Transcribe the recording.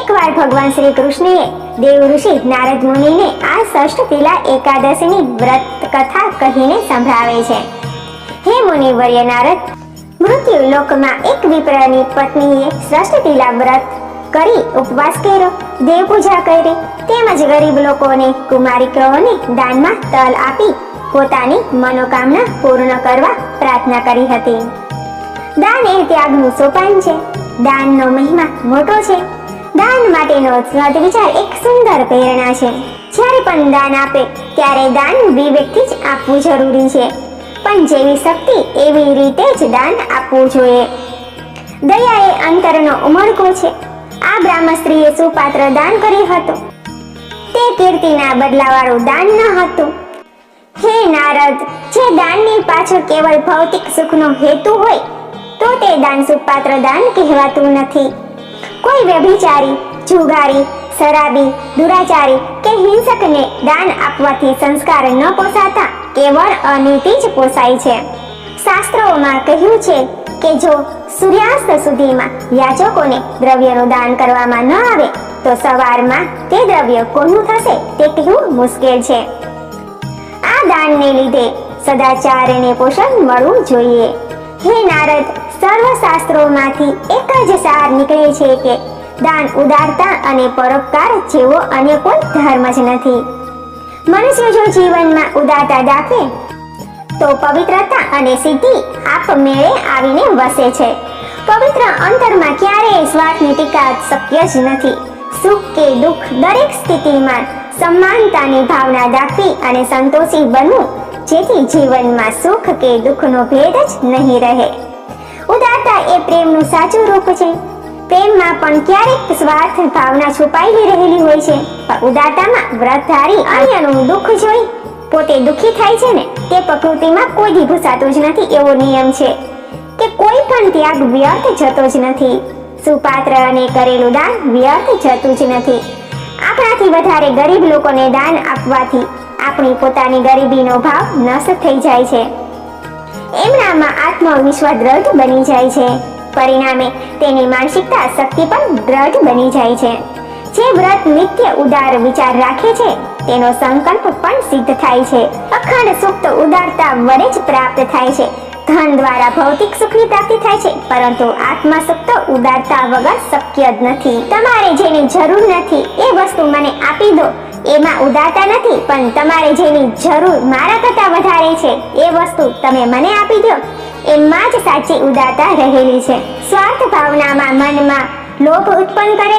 એકવાર ભગવાન શ્રી કૃષ્ણએ દેવ ઋષિ નારદ મુનિને આ ષષ્ઠતિલા એકાદશીની વ્રત કથા કહીને સંભળાવે છે. હે મુનિવર્ય નારદ, મૃત્યુ લોકમાં એક વિપ્રની પત્નીએ ષષ્ઠતિલા વ્રત કરી ઉપવાસ કર્યો, દેવ પૂજા કરી, તેમજ ગરીબ લોકોને કુમારિકાઓને દાનમાં તલ આપી પોતાની મનોકામના પૂર્ણ કરવા પ્રાર્થના કરી હતી. દાન એ ત્યાગનું સોપાન છે. દાનનો મહિમા મોટો છે. દાન માટેનો સદવિચાર એક સુંદર પ્રેરણા છે. જ્યારે પણ દાન આપે ત્યારે દાન વિવેકથી જ આપવું જરૂરી છે, પણ જેવી શક્તિ એવી રીતે જ દાન આપવું જોઈએ. દયા એ અંતરનો ઉમળકો છે. આ બ્રાહ્મણ સ્ત્રીએ સુપાત્ર દાન કર્યું હતું. તે કીર્તિના બદલાવાળું દાન ન હતું. હે નારદ, જે દાનની પાછળ કેવળ ભૌતિક સુખનો હેતુ હોય તો તે દાન સુપાત્ર દાન કહેવાતું નથી. કોઈ વ્યભિચારી, જુગારી, શરાબી, દુરાચારી કે હિંસકને દાન આપવાથી સંસ્કાર ન પોસાતા કેવળ અનીતિ જ પોસાય છે. શાસ્ત્રોમાં કહ્યું છે કે જો સૂર્યાસ્ત સુધીમાં યાચકોને દ્રવ્યનું દાન કરવામાં ન આવે તો સવારમાં તે દ્રવ્ય કોનું થશે તે કહેવું મુશ્કેલ છે. આ દાનને લીધે સદાચારને પોષણ મળવું જોઈએ. હે નારદ, સર્વ શાસ્ત્રોમાંથી એક જ સાર નીકળે છે કે દાન ઉદારતા અને પરોપકાર જેવો અન્ય કોઈ ધર્મ જ નથી. મનુષ્ય જો જીવનમાં ઉદારતા દાખવે તો પવિત્રતા અને સિદ્ધિ આપમેળે આવીને વસે છે. પવિત્ર અંતરમાં ક્યારેય સ્વાર્થની ટીકા શક્ય જ નથી. સુખ કે દુઃખ દરેક સ્થિતિમાં સમાનતાની ભાવના દાખવી અને સંતોષી બનવું, જેથી જીવનમાં સુખ કે દુઃખનો ભેદ જ નહીં રહે. ઉદારતા એ પ્રેમનું સાચું રૂપ છે. પ્રેમમાં પણ ક્યારેક સ્વાર્થ ભાવના છુપાયેલી રહેલી હોય છે, પણ ઉદારતામાં વ્રતધારી અન્યનું દુઃખ જોઈ પોતે દુઃખી થાય છે ને, તે પ્રકૃતિમાં કોઈ દી ભૂસાતું જ નથી. એવો નિયમ છે કે કોઈ પણ ત્યાગ વ્યર્થ જતો જ નથી. સુપાત્ર અને કરેલું દાન વ્યર્થ જતું જ નથી. આપણાથી વધારે ગરીબ લોકોને દાન આપવાથી આપણી પોતાની ગરીબીનો ભાવ નષ્ટ થઈ જાય છે. એમનામાં આત્મવિશ્વાસ દ્રઢ બની જાય છે. પરિણામે તેની માનસિકતા શક્તિ પણ દ્રઢ બની જાય છે. જે વ્રત નિત્ય ઉદાર વિચાર રાખે છે તેનો સંકલ્પ પણ સિદ્ધ થાય છે. અખંડ સુખ તો ઉદારતા વડે જ પ્રાપ્ત થાય છે. ધન દ્વારા ભૌતિક સુખની પ્રાપ્તિ થાય છે, પરંતુ આત્મા સુખ તો ઉદારતા વગર શક્ય જ નથી. તમારે જેની જરૂર નથી એ વસ્તુ મને આપી દો, એમાં ઉદારતા નથી. પણ તમારે જેની જરૂર મારા કરતા વધારે છે એ વસ્તુ તમે મને આપી દો, એમાં જ સાચી ઉદારતા રહેલી છે. સ્વાર્થ ભાવનામાં મનમાં લોભ ઉત્પન્ન કરે